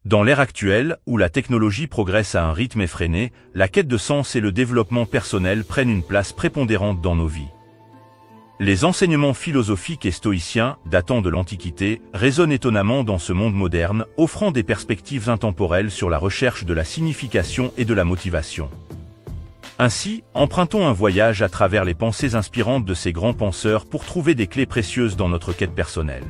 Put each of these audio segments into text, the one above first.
Dans l'ère actuelle, où la technologie progresse à un rythme effréné, la quête de sens et le développement personnel prennent une place prépondérante dans nos vies. Les enseignements philosophiques et stoïciens, datant de l'Antiquité, résonnent étonnamment dans ce monde moderne, offrant des perspectives intemporelles sur la recherche de la signification et de la motivation. Ainsi, empruntons un voyage à travers les pensées inspirantes de ces grands penseurs pour trouver des clés précieuses dans notre quête personnelle.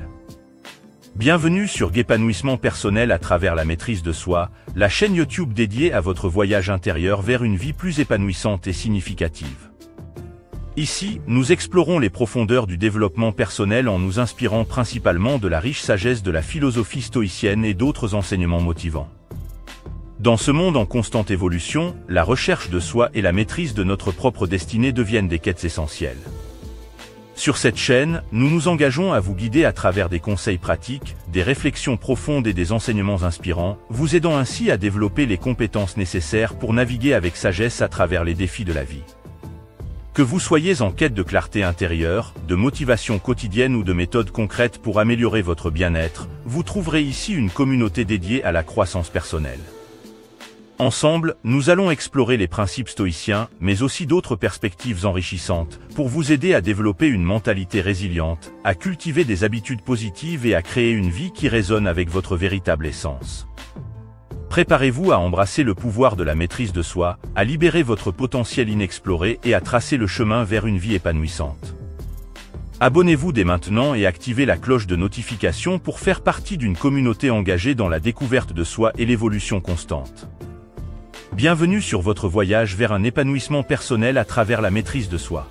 Bienvenue sur Guépanouissement personnel à travers la maîtrise de soi, la chaîne YouTube dédiée à votre voyage intérieur vers une vie plus épanouissante et significative. Ici, nous explorons les profondeurs du développement personnel en nous inspirant principalement de la riche sagesse de la philosophie stoïcienne et d'autres enseignements motivants. Dans ce monde en constante évolution, la recherche de soi et la maîtrise de notre propre destinée deviennent des quêtes essentielles. Sur cette chaîne, nous nous engageons à vous guider à travers des conseils pratiques, des réflexions profondes et des enseignements inspirants, vous aidant ainsi à développer les compétences nécessaires pour naviguer avec sagesse à travers les défis de la vie. Que vous soyez en quête de clarté intérieure, de motivation quotidienne ou de méthodes concrètes pour améliorer votre bien-être, vous trouverez ici une communauté dédiée à la croissance personnelle. Ensemble, nous allons explorer les principes stoïciens, mais aussi d'autres perspectives enrichissantes, pour vous aider à développer une mentalité résiliente, à cultiver des habitudes positives et à créer une vie qui résonne avec votre véritable essence. Préparez-vous à embrasser le pouvoir de la maîtrise de soi, à libérer votre potentiel inexploré et à tracer le chemin vers une vie épanouissante. Abonnez-vous dès maintenant et activez la cloche de notification pour faire partie d'une communauté engagée dans la découverte de soi et l'évolution constante. Bienvenue sur votre voyage vers un épanouissement personnel à travers la maîtrise de soi.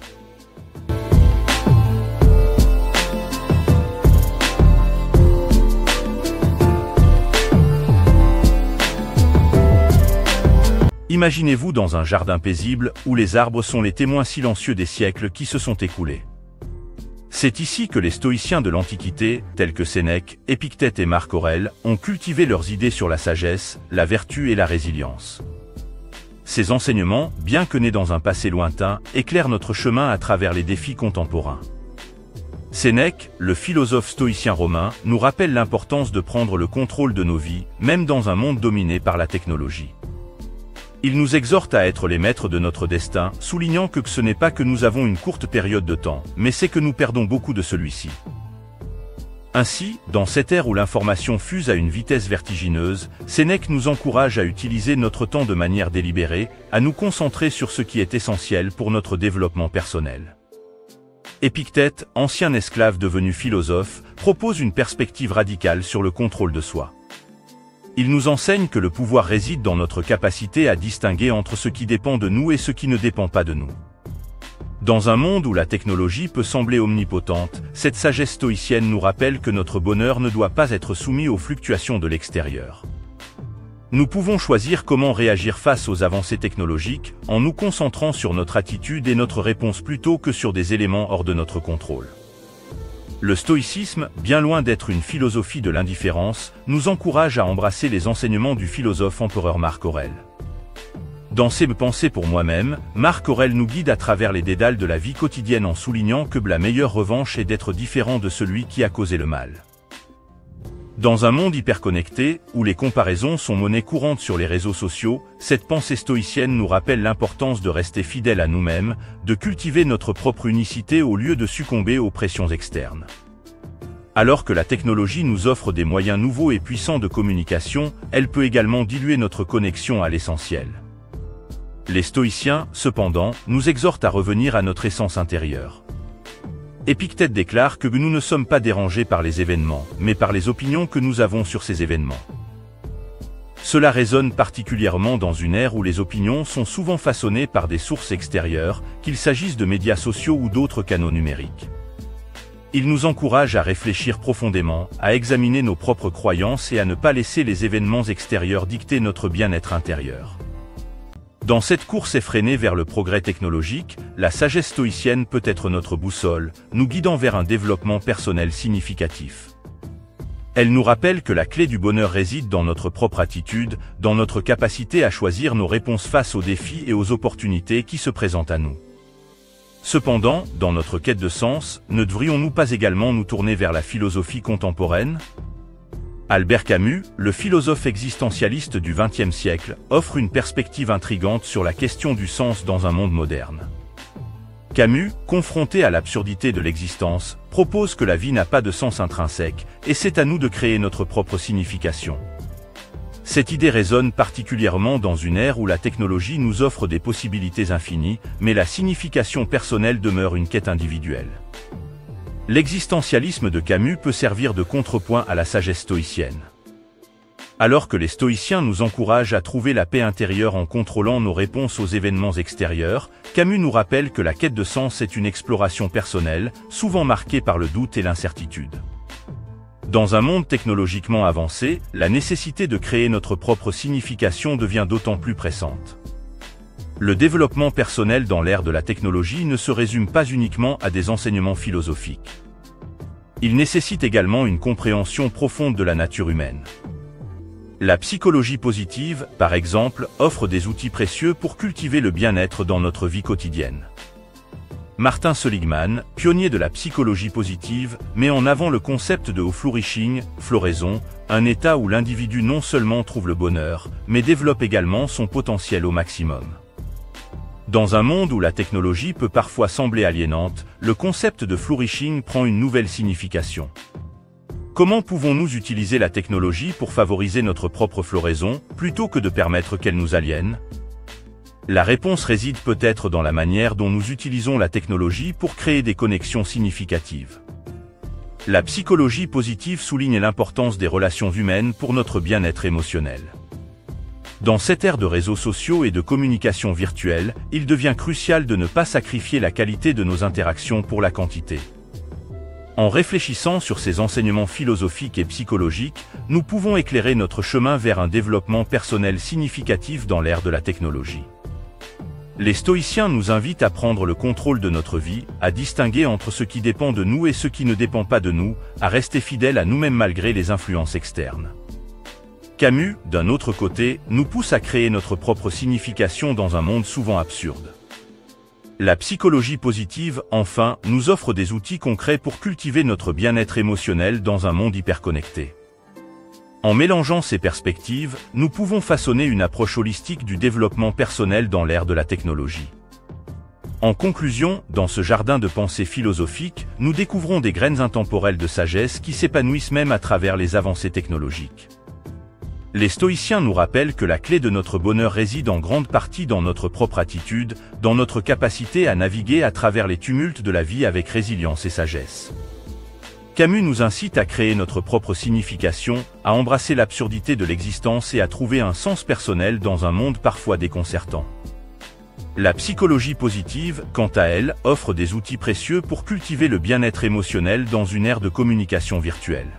Imaginez-vous dans un jardin paisible où les arbres sont les témoins silencieux des siècles qui se sont écoulés. C'est ici que les stoïciens de l'Antiquité, tels que Sénèque, Épictète et Marc Aurèle, ont cultivé leurs idées sur la sagesse, la vertu et la résilience. Ces enseignements, bien que nés dans un passé lointain, éclairent notre chemin à travers les défis contemporains. Sénèque, le philosophe stoïcien romain, nous rappelle l'importance de prendre le contrôle de nos vies, même dans un monde dominé par la technologie. Il nous exhorte à être les maîtres de notre destin, soulignant que ce n'est pas que nous avons une courte période de temps, mais c'est que nous perdons beaucoup de celui-ci. Ainsi, dans cette ère où l'information fuse à une vitesse vertigineuse, Sénèque nous encourage à utiliser notre temps de manière délibérée, à nous concentrer sur ce qui est essentiel pour notre développement personnel. Épictète, ancien esclave devenu philosophe, propose une perspective radicale sur le contrôle de soi. Il nous enseigne que le pouvoir réside dans notre capacité à distinguer entre ce qui dépend de nous et ce qui ne dépend pas de nous. Dans un monde où la technologie peut sembler omnipotente, cette sagesse stoïcienne nous rappelle que notre bonheur ne doit pas être soumis aux fluctuations de l'extérieur. Nous pouvons choisir comment réagir face aux avancées technologiques, en nous concentrant sur notre attitude et notre réponse plutôt que sur des éléments hors de notre contrôle. Le stoïcisme, bien loin d'être une philosophie de l'indifférence, nous encourage à embrasser les enseignements du philosophe empereur Marc Aurèle. Dans ses pensées pour moi-même, Marc Aurèle nous guide à travers les dédales de la vie quotidienne en soulignant que la meilleure revanche est d'être différent de celui qui a causé le mal. Dans un monde hyperconnecté, où les comparaisons sont monnaie courante sur les réseaux sociaux, cette pensée stoïcienne nous rappelle l'importance de rester fidèle à nous-mêmes, de cultiver notre propre unicité au lieu de succomber aux pressions externes. Alors que la technologie nous offre des moyens nouveaux et puissants de communication, elle peut également diluer notre connexion à l'essentiel. Les stoïciens, cependant, nous exhortent à revenir à notre essence intérieure. Épictète déclare que nous ne sommes pas dérangés par les événements, mais par les opinions que nous avons sur ces événements. Cela résonne particulièrement dans une ère où les opinions sont souvent façonnées par des sources extérieures, qu'il s'agisse de médias sociaux ou d'autres canaux numériques. Il nous encourage à réfléchir profondément, à examiner nos propres croyances et à ne pas laisser les événements extérieurs dicter notre bien-être intérieur. Dans cette course effrénée vers le progrès technologique, la sagesse stoïcienne peut être notre boussole, nous guidant vers un développement personnel significatif. Elle nous rappelle que la clé du bonheur réside dans notre propre attitude, dans notre capacité à choisir nos réponses face aux défis et aux opportunités qui se présentent à nous. Cependant, dans notre quête de sens, ne devrions-nous pas également nous tourner vers la philosophie contemporaine ? Albert Camus, le philosophe existentialiste du XXe siècle, offre une perspective intrigante sur la question du sens dans un monde moderne. Camus, confronté à l'absurdité de l'existence, propose que la vie n'a pas de sens intrinsèque, et c'est à nous de créer notre propre signification. Cette idée résonne particulièrement dans une ère où la technologie nous offre des possibilités infinies, mais la signification personnelle demeure une quête individuelle. L'existentialisme de Camus peut servir de contrepoint à la sagesse stoïcienne. Alors que les stoïciens nous encouragent à trouver la paix intérieure en contrôlant nos réponses aux événements extérieurs, Camus nous rappelle que la quête de sens est une exploration personnelle, souvent marquée par le doute et l'incertitude. Dans un monde technologiquement avancé, la nécessité de créer notre propre signification devient d'autant plus pressante. Le développement personnel dans l'ère de la technologie ne se résume pas uniquement à des enseignements philosophiques. Il nécessite également une compréhension profonde de la nature humaine. La psychologie positive, par exemple, offre des outils précieux pour cultiver le bien-être dans notre vie quotidienne. Martin Seligman, pionnier de la psychologie positive, met en avant le concept de flourishing, floraison, un état où l'individu non seulement trouve le bonheur, mais développe également son potentiel au maximum. Dans un monde où la technologie peut parfois sembler aliénante, le concept de flourishing prend une nouvelle signification. Comment pouvons-nous utiliser la technologie pour favoriser notre propre floraison, plutôt que de permettre qu'elle nous aliène ? La réponse réside peut-être dans la manière dont nous utilisons la technologie pour créer des connexions significatives. La psychologie positive souligne l'importance des relations humaines pour notre bien-être émotionnel. Dans cette ère de réseaux sociaux et de communication virtuelle, il devient crucial de ne pas sacrifier la qualité de nos interactions pour la quantité. En réfléchissant sur ces enseignements philosophiques et psychologiques, nous pouvons éclairer notre chemin vers un développement personnel significatif dans l'ère de la technologie. Les stoïciens nous invitent à prendre le contrôle de notre vie, à distinguer entre ce qui dépend de nous et ce qui ne dépend pas de nous, à rester fidèles à nous-mêmes malgré les influences externes. Camus, d'un autre côté, nous pousse à créer notre propre signification dans un monde souvent absurde. La psychologie positive, enfin, nous offre des outils concrets pour cultiver notre bien-être émotionnel dans un monde hyperconnecté. En mélangeant ces perspectives, nous pouvons façonner une approche holistique du développement personnel dans l'ère de la technologie. En conclusion, dans ce jardin de pensée philosophique, nous découvrons des graines intemporelles de sagesse qui s'épanouissent même à travers les avancées technologiques. Les stoïciens nous rappellent que la clé de notre bonheur réside en grande partie dans notre propre attitude, dans notre capacité à naviguer à travers les tumultes de la vie avec résilience et sagesse. Camus nous incite à créer notre propre signification, à embrasser l'absurdité de l'existence et à trouver un sens personnel dans un monde parfois déconcertant. La psychologie positive, quant à elle, offre des outils précieux pour cultiver le bien-être émotionnel dans une ère de communication virtuelle.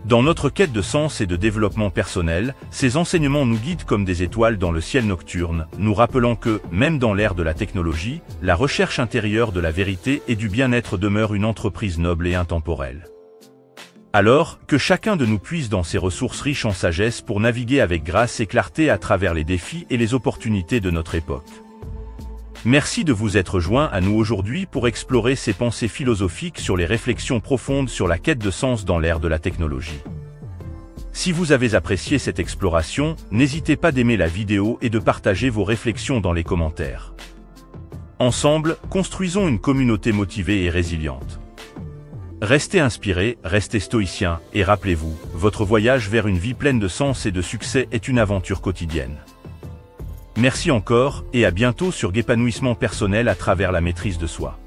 Dans notre quête de sens et de développement personnel, ces enseignements nous guident comme des étoiles dans le ciel nocturne, nous rappelant que, même dans l'ère de la technologie, la recherche intérieure de la vérité et du bien-être demeure une entreprise noble et intemporelle. Alors, que chacun de nous puise dans ses ressources riches en sagesse pour naviguer avec grâce et clarté à travers les défis et les opportunités de notre époque. Merci de vous être joints à nous aujourd'hui pour explorer ces pensées philosophiques sur les réflexions profondes sur la quête de sens dans l'ère de la technologie. Si vous avez apprécié cette exploration, n'hésitez pas d'aimer la vidéo et de partager vos réflexions dans les commentaires. Ensemble, construisons une communauté motivée et résiliente. Restez inspirés, restez stoïciens, et rappelez-vous, votre voyage vers une vie pleine de sens et de succès est une aventure quotidienne. Merci encore, et à bientôt sur Épanouissement personnel à travers la maîtrise de soi.